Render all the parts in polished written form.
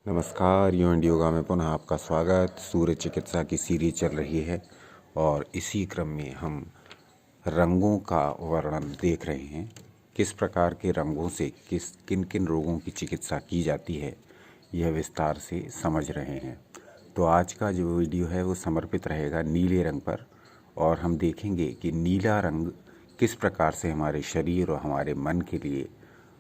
नमस्कार, you and yoga में पुनः आपका स्वागत। सूर्य चिकित्सा की सीरीज चल रही है और इसी क्रम में हम रंगों का वर्णन देख रहे हैं। किस प्रकार के रंगों से किन किन रोगों की चिकित्सा की जाती है, यह विस्तार से समझ रहे हैं। तो आज का जो वीडियो है वो समर्पित रहेगा नीले रंग पर, और हम देखेंगे कि नीला रंग किस प्रकार से हमारे शरीर और हमारे मन के लिए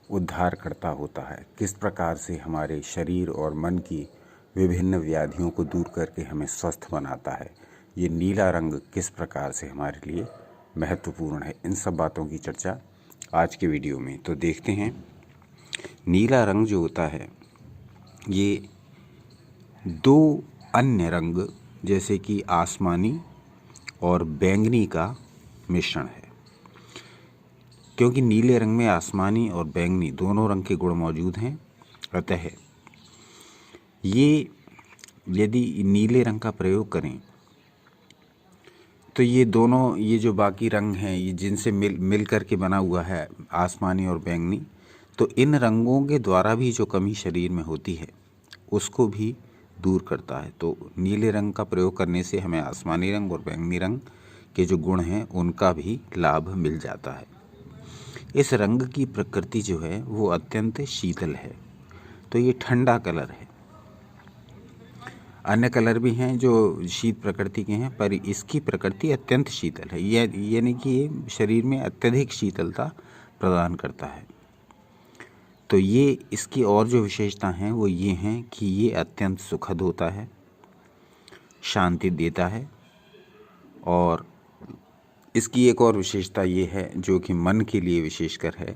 उद्धार करता होता है, किस प्रकार से हमारे शरीर और मन की विभिन्न व्याधियों को दूर करके हमें स्वस्थ बनाता है। ये नीला रंग किस प्रकार से हमारे लिए महत्वपूर्ण है, इन सब बातों की चर्चा आज के वीडियो में। तो देखते हैं, नीला रंग जो होता है ये दो अन्य रंग जैसे कि आसमानी और बैंगनी का मिश्रण है। क्योंकि नीले रंग में आसमानी और बैंगनी दोनों रंग के गुण मौजूद हैं, अतः ये यदि नीले रंग का प्रयोग करें तो ये दोनों, ये जो बाकी रंग हैं, ये जिनसे मिल कर के बना हुआ है आसमानी और बैंगनी, तो इन रंगों के द्वारा भी जो कमी शरीर में होती है उसको भी दूर करता है। तो नीले रंग का प्रयोग करने से हमें आसमानी रंग और बैंगनी रंग के जो गुण हैं उनका भी लाभ मिल जाता है। इस रंग की प्रकृति जो है वो अत्यंत शीतल है, तो ये ठंडा कलर है। अन्य कलर भी हैं जो शीत प्रकृति के हैं, पर इसकी प्रकृति अत्यंत शीतल है। यानी कि ये शरीर में अत्यधिक शीतलता प्रदान करता है। तो ये इसकी और जो विशेषता हैं वो ये हैं कि ये अत्यंत सुखद होता है, शांति देता है, और इसकी एक और विशेषता ये है जो कि मन के लिए विशेषकर है,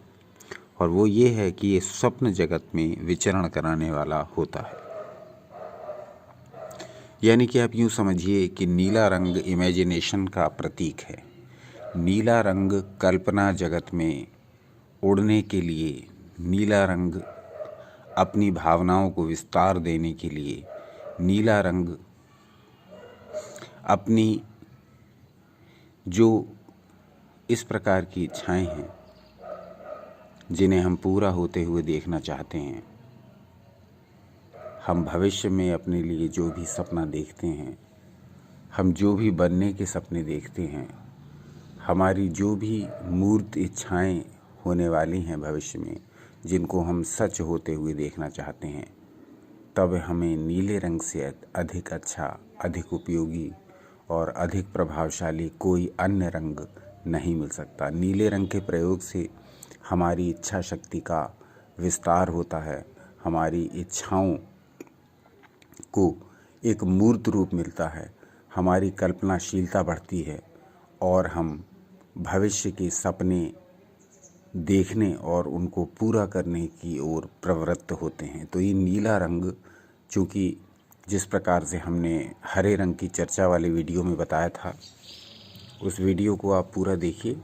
और वो ये है कि ये स्वप्न जगत में विचरण कराने वाला होता है। यानी कि आप यूँ समझिए कि नीला रंग इमेजिनेशन का प्रतीक है। नीला रंग कल्पना जगत में उड़ने के लिए, नीला रंग अपनी भावनाओं को विस्तार देने के लिए, नीला रंग अपनी जो इस प्रकार की इच्छाएं हैं जिन्हें हम पूरा होते हुए देखना चाहते हैं, हम भविष्य में अपने लिए जो भी सपना देखते हैं, हम जो भी बनने के सपने देखते हैं, हमारी जो भी मूर्त इच्छाएं होने वाली हैं भविष्य में, जिनको हम सच होते हुए देखना चाहते हैं, तब हमें नीले रंग से अधिक अच्छा, अधिक उपयोगी और अधिक प्रभावशाली कोई अन्य रंग नहीं मिल सकता। नीले रंग के प्रयोग से हमारी इच्छा शक्ति का विस्तार होता है, हमारी इच्छाओं को एक मूर्त रूप मिलता है, हमारी कल्पनाशीलता बढ़ती है, और हम भविष्य के सपने देखने और उनको पूरा करने की ओर प्रवृत्त होते हैं। तो ये नीला रंग, चूँकि जिस प्रकार से हमने हरे रंग की चर्चा वाले वीडियो में बताया था, उस वीडियो को आप पूरा देखिए।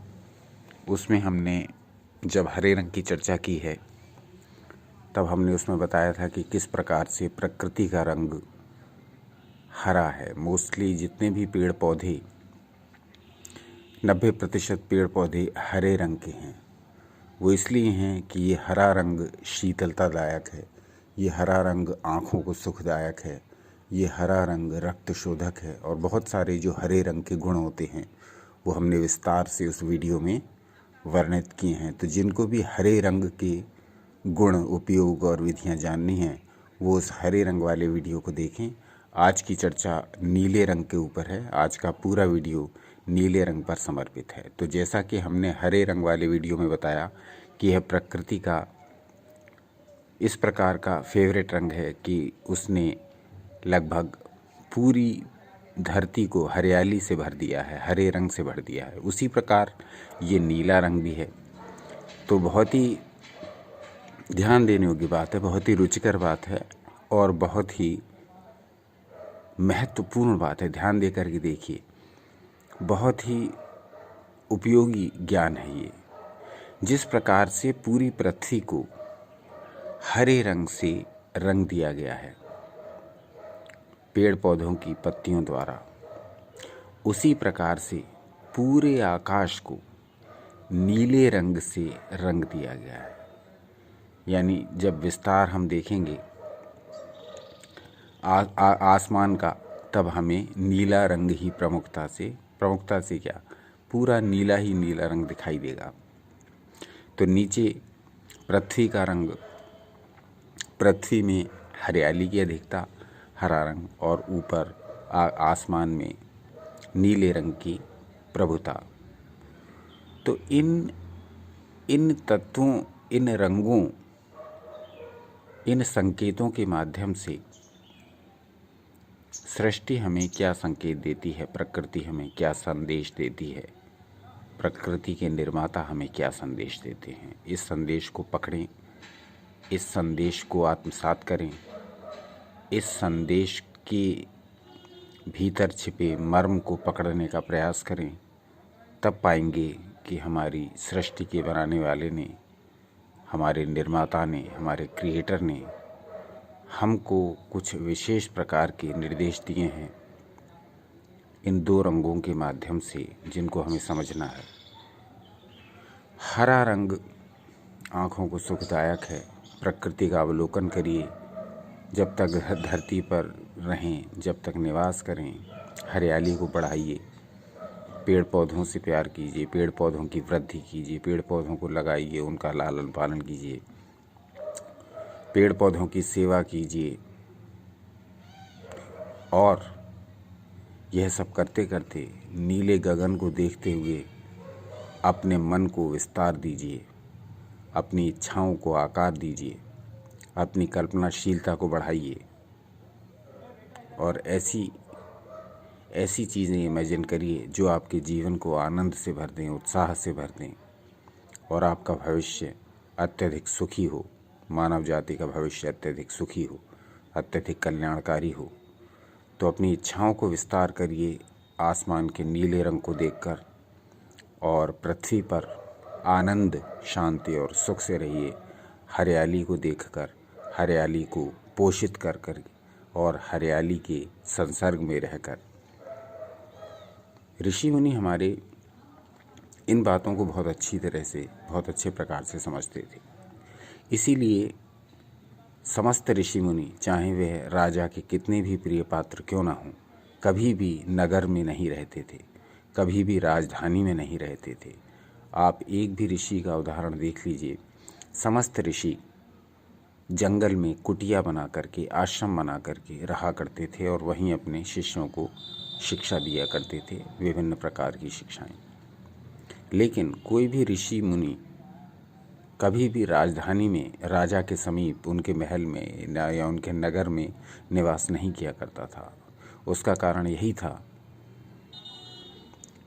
उसमें हमने जब हरे रंग की चर्चा की है तब हमने उसमें बताया था कि किस प्रकार से प्रकृति का रंग हरा है। मोस्टली जितने भी पेड़ पौधे, 90% पेड़ पौधे हरे रंग के हैं। वो इसलिए हैं कि ये हरा रंग शीतलतादायक है, ये हरा रंग आँखों को सुखदायक है, ये हरा रंग रक्त शोधक है, और बहुत सारे जो हरे रंग के गुण होते हैं वो हमने विस्तार से उस वीडियो में वर्णित किए हैं। तो जिनको भी हरे रंग के गुण, उपयोग और विधियां जाननी हैं वो उस हरे रंग वाले वीडियो को देखें। आज की चर्चा नीले रंग के ऊपर है, आज का पूरा वीडियो नीले रंग पर समर्पित है। तो जैसा कि हमने हरे रंग वाले वीडियो में बताया कि यह प्रकृति का इस प्रकार का फेवरेट रंग है कि उसने लगभग पूरी धरती को हरियाली से भर दिया है, हरे रंग से भर दिया है, उसी प्रकार ये नीला रंग भी है। तो बहुत ही ध्यान देने योग्य बात है, बहुत ही रुचिकर बात है, और बहुत ही महत्वपूर्ण बात है। ध्यान दे करके देखिए, बहुत ही उपयोगी ज्ञान है ये। जिस प्रकार से पूरी पृथ्वी को हरे रंग से रंग दिया गया है पेड़ पौधों की पत्तियों द्वारा, उसी प्रकार से पूरे आकाश को नीले रंग से रंग दिया गया है। यानी जब विस्तार हम देखेंगे आसमान का, तब हमें नीला रंग ही प्रमुखता से क्या, पूरा नीला ही नीला रंग दिखाई देगा। तो नीचे पृथ्वी का रंग, पृथ्वी में हरियाली की अधिकता, हरा रंग, और ऊपर आसमान में नीले रंग की प्रभुता। तो इन तत्वों, इन रंगों, इन संकेतों के माध्यम से सृष्टि हमें क्या संकेत देती है, प्रकृति हमें क्या संदेश देती है, प्रकृति के निर्माता हमें क्या संदेश देते हैं। इस संदेश को पकड़ें, इस संदेश को आत्मसात करें, इस संदेश के भीतर छिपे मर्म को पकड़ने का प्रयास करें। तब पाएंगे कि हमारी सृष्टि के बनाने वाले ने, हमारे निर्माता ने, हमारे क्रिएटर ने हमको कुछ विशेष प्रकार के निर्देश दिए हैं इन दो रंगों के माध्यम से, जिनको हमें समझना है। हरा रंग आँखों को सुखदायक है। प्रकृति का अवलोकन करिए, जब तक धरती पर रहें, जब तक निवास करें, हरियाली को बढ़ाइए, पेड़ पौधों से प्यार कीजिए, पेड़ पौधों की वृद्धि कीजिए, पेड़ पौधों को लगाइए, उनका लालन पालन कीजिए, पेड़ पौधों की सेवा कीजिए। और यह सब करते करते नीले गगन को देखते हुए अपने मन को विस्तार दीजिए, अपनी इच्छाओं को आकार दीजिए, अपनी कल्पनाशीलता को बढ़ाइए और ऐसी चीज़ें इमेजिन करिए जो आपके जीवन को आनंद से भर दें, उत्साह से भर दें, और आपका भविष्य अत्यधिक सुखी हो, मानव जाति का भविष्य अत्यधिक सुखी हो, अत्यधिक कल्याणकारी हो। तो अपनी इच्छाओं को विस्तार करिए आसमान के नीले रंग को देखकर, और पृथ्वी पर आनंद, शांति और सुख से रहिए, हरियाली को देखकर, हरियाली को पोषित कर और हरियाली के संसर्ग में रहकर। ऋषि मुनि हमारे इन बातों को बहुत अच्छी तरह से, बहुत अच्छे प्रकार से समझते थे। इसीलिए समस्त ऋषि मुनि, चाहे वह राजा के कितने भी प्रिय पात्र क्यों ना हों, कभी भी नगर में नहीं रहते थे, कभी भी राजधानी में नहीं रहते थे। आप एक भी ऋषि का उदाहरण देख लीजिए। समस्त ऋषि जंगल में कुटिया बना करके, आश्रम बना करके रहा करते थे और वहीं अपने शिष्यों को शिक्षा दिया करते थे, विभिन्न प्रकार की शिक्षाएं। लेकिन कोई भी ऋषि मुनि कभी भी राजधानी में, राजा के समीप, उनके महल में या उनके नगर में निवास नहीं किया करता था। उसका कारण यही था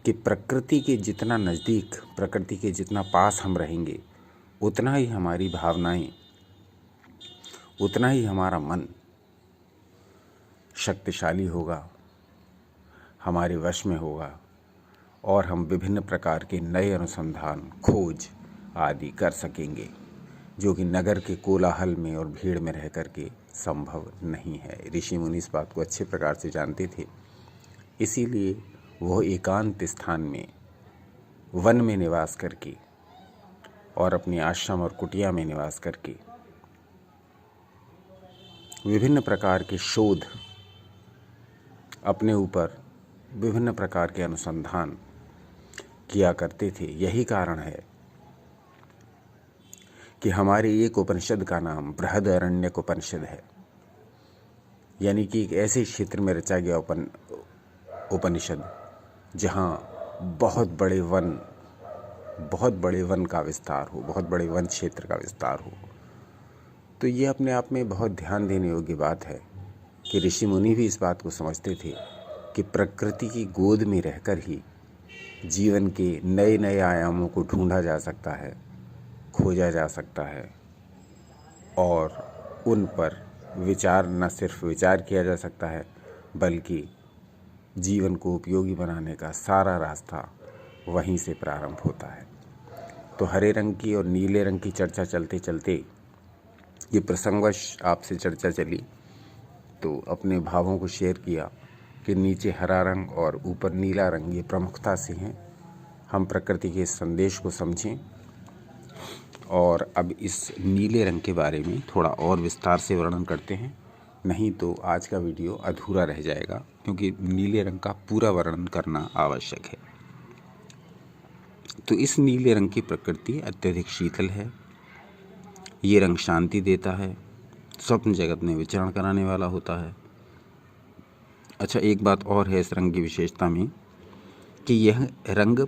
कि प्रकृति के जितना नज़दीक, प्रकृति के जितना पास हम रहेंगे, उतना ही हमारी भावनाएं, उतना ही हमारा मन शक्तिशाली होगा, हमारे वश में होगा, और हम विभिन्न प्रकार के नए अनुसंधान, खोज आदि कर सकेंगे, जो कि नगर के कोलाहल में और भीड़ में रह कर के संभव नहीं है। ऋषि मुनि इस बात को अच्छे प्रकार से जानते थे। इसीलिए वह एकांत स्थान में, वन में निवास करके और अपने आश्रम और कुटिया में निवास करके विभिन्न प्रकार के शोध, अपने ऊपर विभिन्न प्रकार के अनुसंधान किया करते थे। यही कारण है कि हमारे एक उपनिषद का नाम बृहदारण्यक उपनिषद है, यानी कि एक ऐसे क्षेत्र में रचा गया उपनिषद जहाँ बहुत बड़े वन का विस्तार हो, बहुत बड़े वन क्षेत्र का विस्तार हो। तो ये अपने आप में बहुत ध्यान देने योग्य बात है कि ऋषि मुनि भी इस बात को समझते थे कि प्रकृति की गोद में रहकर ही जीवन के नए नए आयामों को ढूंढा जा सकता है, खोजा जा सकता है, और उन पर विचार, न सिर्फ विचार किया जा सकता है, बल्कि जीवन को उपयोगी बनाने का सारा रास्ता वहीं से प्रारंभ होता है। तो हरे रंग की और नीले रंग की चर्चा चलते चलते ये प्रसंगवश आपसे चर्चा चली, तो अपने भावों को शेयर किया कि नीचे हरा रंग और ऊपर नीला रंग ये प्रमुखता से हैं। हम प्रकृति के संदेश को समझें और अब इस नीले रंग के बारे में थोड़ा और विस्तार से वर्णन करते हैं नहीं तो आज का वीडियो अधूरा रह जाएगा, क्योंकि नीले रंग का पूरा वर्णन करना आवश्यक है। तो इस नीले रंग की प्रकृति अत्यधिक शीतल है। ये रंग शांति देता है, स्वप्न जगत में विचरण कराने वाला होता है। अच्छा, एक बात और है इस रंग की विशेषता में कि यह रंग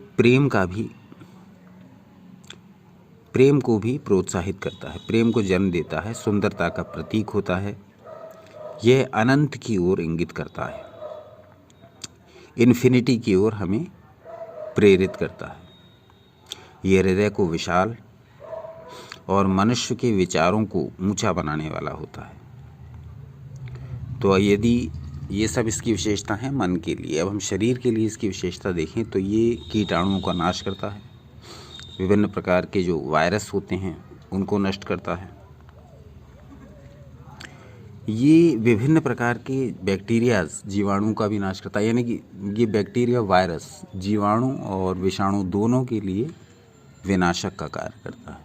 प्रेम को भी प्रोत्साहित करता है, प्रेम को जन्म देता है, सुंदरता का प्रतीक होता है। यह अनंत की ओर इंगित करता है, इन्फिनिटी की ओर हमें प्रेरित करता है। यह हृदय को विशाल और मनुष्य के विचारों को ऊंचा बनाने वाला होता है। तो यदि ये सब इसकी विशेषता है मन के लिए, अब हम शरीर के लिए इसकी विशेषता देखें तो ये कीटाणुओं का नाश करता है, विभिन्न प्रकार के जो वायरस होते हैं उनको नष्ट करता है। ये विभिन्न प्रकार के बैक्टीरियाज, जीवाणु का भी नाश करता है, यानी कि ये बैक्टीरिया, वायरस, जीवाणु और विषाणु दोनों के लिए विनाशक का कार्य करता है।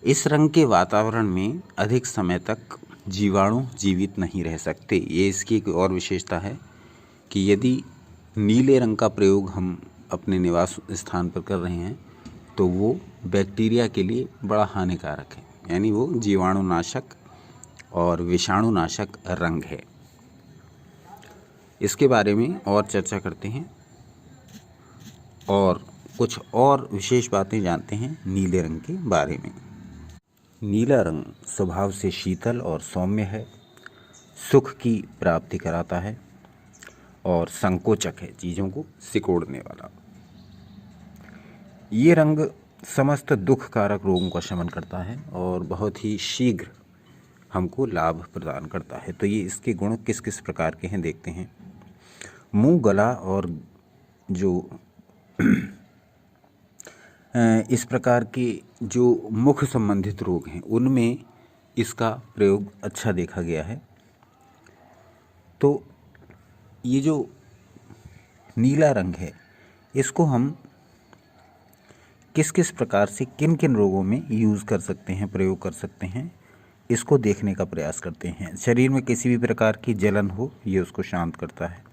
इस रंग के वातावरण में अधिक समय तक जीवाणु जीवित नहीं रह सकते। ये इसकी एक और विशेषता है कि यदि नीले रंग का प्रयोग हम अपने निवास स्थान पर कर रहे हैं तो वो बैक्टीरिया के लिए बड़ा हानिकारक है, यानी वो जीवाणुनाशक और विषाणुनाशक रंग है। इसके बारे में और चर्चा करते हैं और कुछ और विशेष बातें जानते हैं नीले रंग के बारे में। नीला रंग स्वभाव से शीतल और सौम्य है, सुख की प्राप्ति कराता है और संकोचक है, चीज़ों को सिकोड़ने वाला। ये रंग समस्त दुख कारक रोगों का शमन करता है और बहुत ही शीघ्र हमको लाभ प्रदान करता है। तो ये इसके गुण किस किस प्रकार के हैं देखते हैं। मुंह, गला और जो इस प्रकार के जो मुख संबंधित रोग हैं उनमें इसका प्रयोग अच्छा देखा गया है। तो ये जो नीला रंग है इसको हम किस किस प्रकार से किन किन रोगों में यूज़ कर सकते हैं, प्रयोग कर सकते हैं, इसको देखने का प्रयास करते हैं। शरीर में किसी भी प्रकार की जलन हो ये उसको शांत करता है।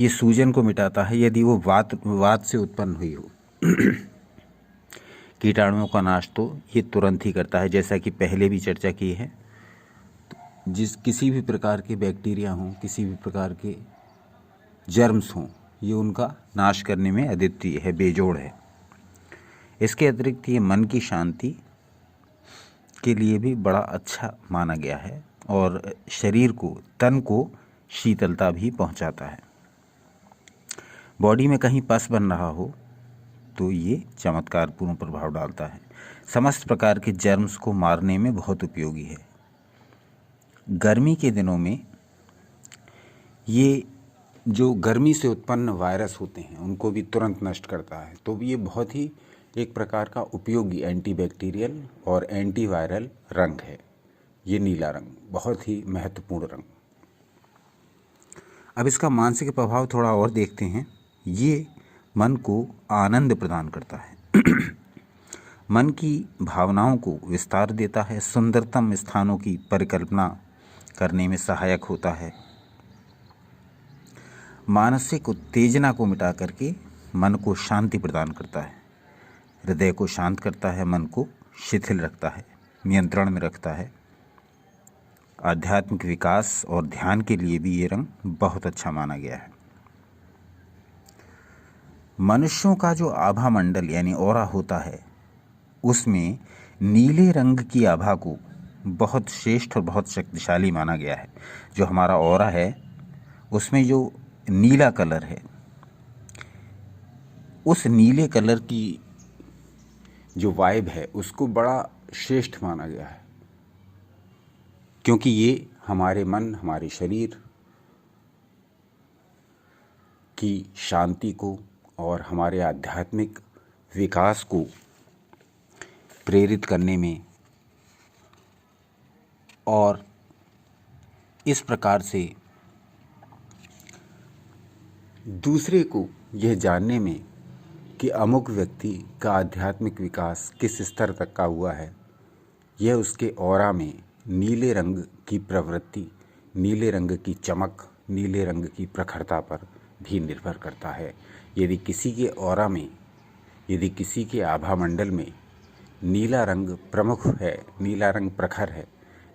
ये सूजन को मिटाता है यदि वो वात से उत्पन्न हुई हो। कीटाणुओं का नाश तो ये तुरंत ही करता है, जैसा कि पहले भी चर्चा की है। किसी भी प्रकार के बैक्टीरिया हों, किसी भी प्रकार के जर्म्स हों, ये उनका नाश करने में अद्वितीय है, बेजोड़ है। इसके अतिरिक्त ये मन की शांति के लिए भी बड़ा अच्छा माना गया है और शरीर को, तन को शीतलता भी पहुंचाता है। बॉडी में कहीं पस बन रहा हो तो ये चमत्कारपूर्ण प्रभाव डालता है। समस्त प्रकार के जर्म्स को मारने में बहुत उपयोगी है। गर्मी के दिनों में ये जो गर्मी से उत्पन्न वायरस होते हैं उनको भी तुरंत नष्ट करता है। तो ये बहुत ही एक प्रकार का उपयोगी एंटीबैक्टीरियल और एंटीवायरल रंग है। ये नीला रंग बहुत ही महत्वपूर्ण रंग। अब इसका मानसिक प्रभाव थोड़ा और देखते हैं। ये मन को आनंद प्रदान करता है। मन की भावनाओं को विस्तार देता है, सुंदरतम स्थानों की परिकल्पना करने में सहायक होता है, मानसिक उत्तेजना को मिटा करके मन को शांति प्रदान करता है, हृदय को शांत करता है, मन को शिथिल रखता है, नियंत्रण में रखता है। आध्यात्मिक विकास और ध्यान के लिए भी ये रंग बहुत अच्छा माना गया है। मनुष्यों का जो आभा मंडल यानी ऑरा होता है उसमें नीले रंग की आभा को बहुत श्रेष्ठ और बहुत शक्तिशाली माना गया है। जो हमारा ऑरा है उसमें जो नीला कलर है, उस नीले कलर की जो वाइब है उसको बड़ा श्रेष्ठ माना गया है, क्योंकि ये हमारे मन, हमारे शरीर की शांति को और हमारे आध्यात्मिक विकास को प्रेरित करने में और इस प्रकार से दूसरे को यह जानने में कि अमुक व्यक्ति का आध्यात्मिक विकास किस स्तर तक का हुआ है, यह उसके ऑरा में नीले रंग की प्रवृत्ति, नीले रंग की चमक, नीले रंग की प्रखरता पर भी निर्भर करता है। यदि किसी के ऑरा में, यदि किसी के आभा मंडल में नीला रंग प्रमुख है, नीला रंग प्रखर है,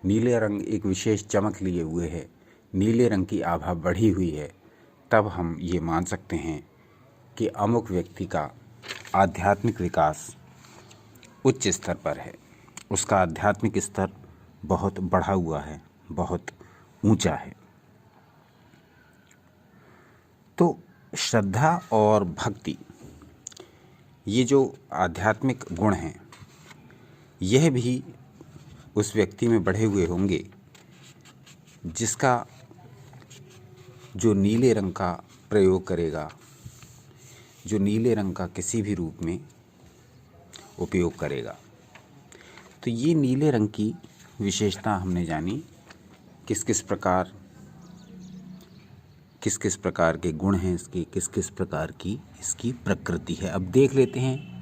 नीले रंग एक विशेष चमक लिए हुए है, नीले रंग की आभा बढ़ी हुई है, तब हम ये मान सकते हैं कि अमुक व्यक्ति का आध्यात्मिक विकास उच्च स्तर पर है, उसका आध्यात्मिक स्तर बहुत बढ़ा हुआ है, बहुत ऊंचा है। तो श्रद्धा और भक्ति, ये जो आध्यात्मिक गुण हैं, यह भी उस व्यक्ति में बढ़े हुए होंगे जिसका जो नीले रंग का प्रयोग करेगा, जो नीले रंग का किसी भी रूप में उपयोग करेगा। तो ये नीले रंग की विशेषता हमने जानी, किस किस प्रकार के गुण हैं इसके, किस किस प्रकार की इसकी प्रकृति है। अब देख लेते हैं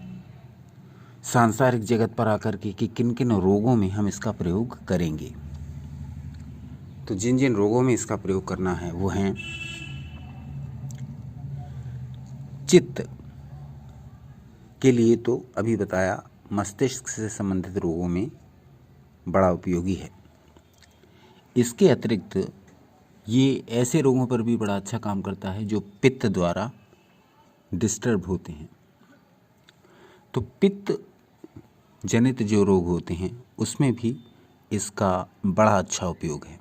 सांसारिक जगत पर आकर के कि किन किन रोगों में हम इसका प्रयोग करेंगे। तो जिन जिन रोगों में इसका प्रयोग करना है वो हैं चित्त के लिए, तो अभी बताया मस्तिष्क से संबंधित रोगों में बड़ा उपयोगी है। इसके अतिरिक्त ये ऐसे रोगों पर भी बड़ा अच्छा काम करता है जो पित्त द्वारा डिस्टर्ब होते हैं। तो पित्त जनित जो रोग होते हैं उसमें भी इसका बड़ा अच्छा उपयोग है।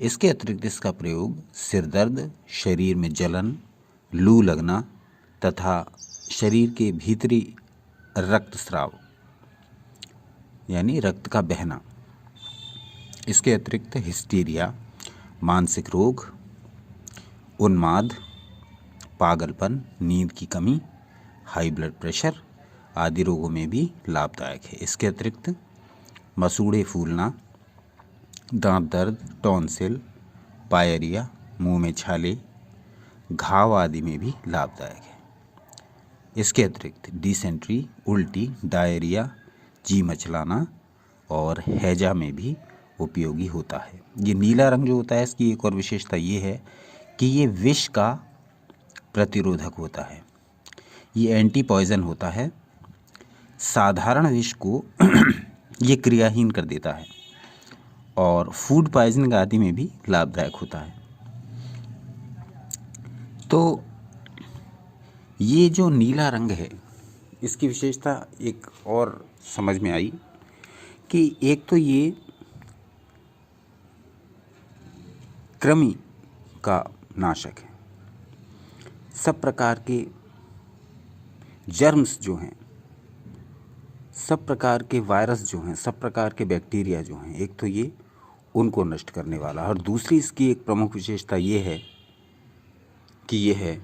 इसके अतिरिक्त इसका प्रयोग सिर दर्द, शरीर में जलन, लू लगना तथा शरीर के भीतरी रक्तस्राव यानी रक्त का बहना, इसके अतिरिक्त हिस्टीरिया, मानसिक रोग, उन्माद, पागलपन, नींद की कमी, हाई ब्लड प्रेशर आदि रोगों में भी लाभदायक है। इसके अतिरिक्त मसूड़े फूलना, दांत दर्द, टॉन्सिल, पायरिया, मुंह में छाले, घाव आदि में भी लाभदायक है। इसके अतिरिक्त डिसेंट्री, उल्टी, डायरिया, जी मचलाना और हैजा में भी उपयोगी होता है। ये नीला रंग जो होता है इसकी एक और विशेषता ये है कि ये विष का प्रतिरोधक होता है, ये एंटी पॉइजन होता है, साधारण विष को ये क्रियाहीन कर देता है और फूड पॉइजनिंग आदि में भी लाभदायक होता है। तो ये जो नीला रंग है इसकी विशेषता एक और समझ में आई कि एक तो ये कृमि का नाशक है, सब प्रकार के जर्म्स जो हैं, सब प्रकार के वायरस जो हैं, सब प्रकार के बैक्टीरिया जो हैं, एक तो ये उनको नष्ट करने वाला, और दूसरी इसकी एक प्रमुख विशेषता ये है कि यह है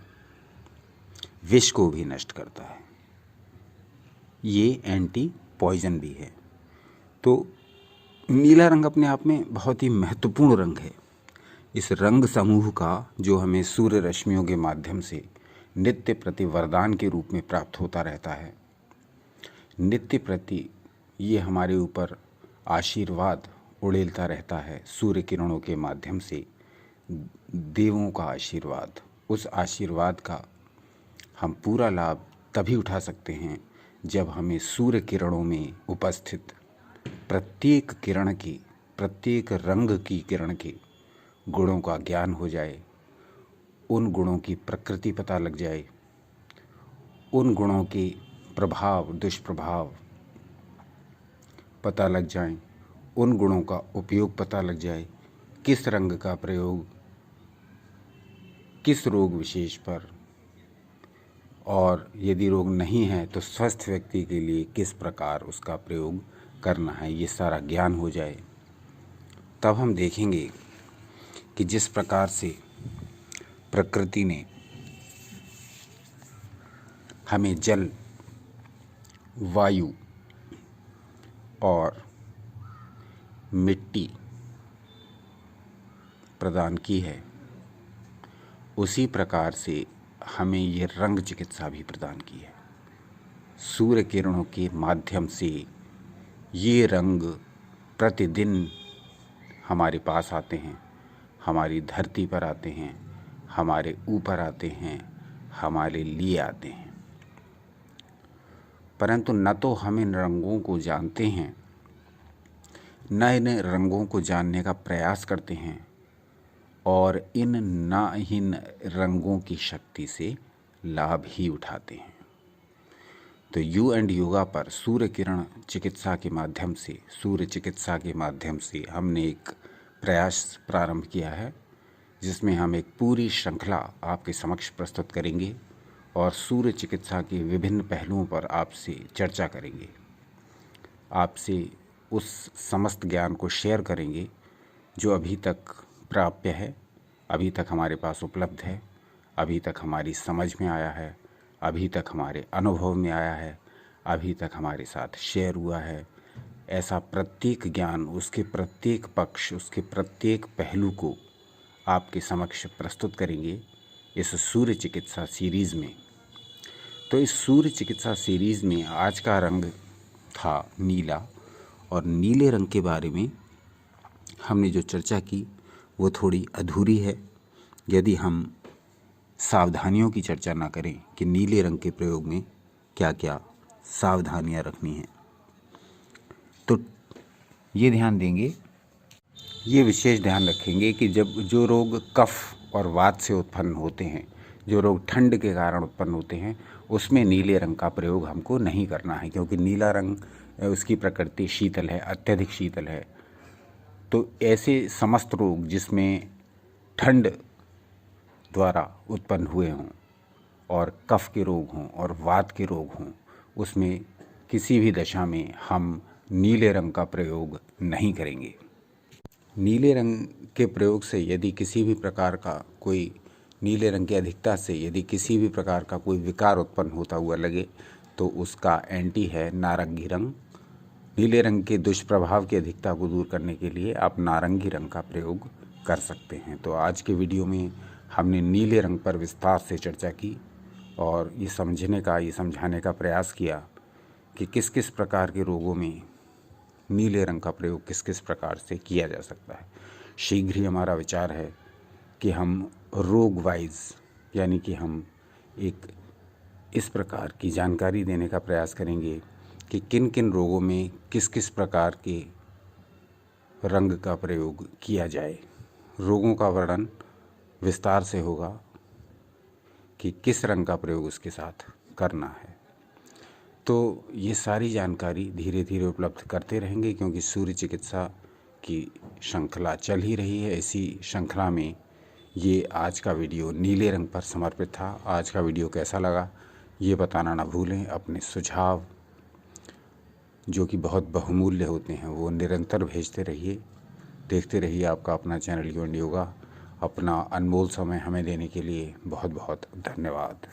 विष को भी नष्ट करता है, ये एंटी पॉइजन भी है। तो नीला रंग अपने आप में बहुत ही महत्वपूर्ण रंग है। इस रंग समूह का जो हमें सूर्य रश्मियों के माध्यम से नित्य प्रति वरदान के रूप में प्राप्त होता रहता है, नित्य प्रति ये हमारे ऊपर आशीर्वाद उड़ेलता रहता है सूर्य किरणों के माध्यम से, देवों का आशीर्वाद। उस आशीर्वाद का हम पूरा लाभ तभी उठा सकते हैं जब हमें सूर्य किरणों में उपस्थित प्रत्येक किरण की, प्रत्येक रंग की किरण के गुणों का ज्ञान हो जाए, उन गुणों की प्रकृति पता लग जाए, उन गुणों के प्रभाव दुष्प्रभाव पता लग जाएं, उन गुणों का उपयोग पता लग जाए, किस रंग का प्रयोग किस रोग विशेष पर, और यदि रोग नहीं है तो स्वस्थ व्यक्ति के लिए किस प्रकार उसका प्रयोग करना है, ये सारा ज्ञान हो जाए, तब हम देखेंगे कि जिस प्रकार से प्रकृति ने हमें जल, वायु और मिट्टी प्रदान की है, उसी प्रकार से हमें ये रंग चिकित्सा भी प्रदान की है। सूर्य किरणों के माध्यम से ये रंग प्रतिदिन हमारे पास आते हैं, हमारी धरती पर आते हैं, हमारे ऊपर आते हैं, हमारे लिए आते हैं। परंतु न तो हम इन रंगों को जानते हैं, न इन रंगों को जानने का प्रयास करते हैं और इन रंगों की शक्ति से लाभ ही उठाते हैं। तो यू एंड योगा पर सूर्य किरण चिकित्सा के माध्यम से, सूर्य चिकित्सा के माध्यम से हमने एक प्रयास प्रारंभ किया है, जिसमें हम एक पूरी श्रृंखला आपके समक्ष प्रस्तुत करेंगे और सूर्य चिकित्सा के विभिन्न पहलुओं पर आपसे चर्चा करेंगे, आपसे उस समस्त ज्ञान को शेयर करेंगे जो अभी तक प्राप्य है, अभी तक हमारे पास उपलब्ध है, अभी तक हमारी समझ में आया है, अभी तक हमारे अनुभव में आया है, अभी तक हमारे साथ शेयर हुआ है। ऐसा प्रत्येक ज्ञान, उसके प्रत्येक पक्ष, उसके प्रत्येक पहलू को आपके समक्ष प्रस्तुत करेंगे इस सूर्य चिकित्सा सीरीज़ में। तो इस सूर्य चिकित्सा सीरीज़ में आज का रंग था नीला, और नीले रंग के बारे में हमने जो चर्चा की वो थोड़ी अधूरी है यदि हम सावधानियों की चर्चा ना करें कि नीले रंग के प्रयोग में क्या क्या सावधानियां रखनी हैं। तो ये ध्यान देंगे, ये विशेष ध्यान रखेंगे कि जब जो रोग कफ और वात से उत्पन्न होते हैं, जो रोग ठंड के कारण उत्पन्न होते हैं, उसमें नीले रंग का प्रयोग हमको नहीं करना है, क्योंकि नीला रंग उसकी प्रकृति शीतल है, अत्यधिक शीतल है। तो ऐसे समस्त रोग जिसमें ठंड द्वारा उत्पन्न हुए हों और कफ के रोग हों और वात के रोग हों, उसमें किसी भी दशा में हम नीले रंग का प्रयोग नहीं करेंगे। नीले रंग के प्रयोग से यदि किसी भी प्रकार का कोई, नीले रंग की अधिकता से यदि किसी भी प्रकार का कोई विकार उत्पन्न होता हुआ लगे तो उसका एंटी है नारंगी रंग। नीले रंग के दुष्प्रभाव की अधिकता को दूर करने के लिए आप नारंगी रंग का प्रयोग कर सकते हैं। तो आज के वीडियो में हमने नीले रंग पर विस्तार से चर्चा की और ये समझाने का प्रयास किया कि किस किस प्रकार के रोगों में नीले रंग का प्रयोग किस किस प्रकार से किया जा सकता है। शीघ्र ही हमारा विचार है कि हम रोग वाइज, यानी कि हम एक इस प्रकार की जानकारी देने का प्रयास करेंगे कि किन किन रोगों में किस किस प्रकार के रंग का प्रयोग किया जाए। रोगों का वर्णन विस्तार से होगा कि किस रंग का प्रयोग उसके साथ करना है। तो ये सारी जानकारी धीरे धीरे उपलब्ध करते रहेंगे, क्योंकि सूर्य चिकित्सा की श्रृंखला चल ही रही है। इसी श्रृंखला में ये आज का वीडियो नीले रंग पर समर्पित था। आज का वीडियो कैसा लगा ये बताना ना भूलें। अपने सुझाव जो कि बहुत बहुमूल्य होते हैं वो निरंतर भेजते रहिए। देखते रहिए आपका अपना चैनल यू एंड योगा। अपना अनमोल समय हमें देने के लिए बहुत बहुत धन्यवाद।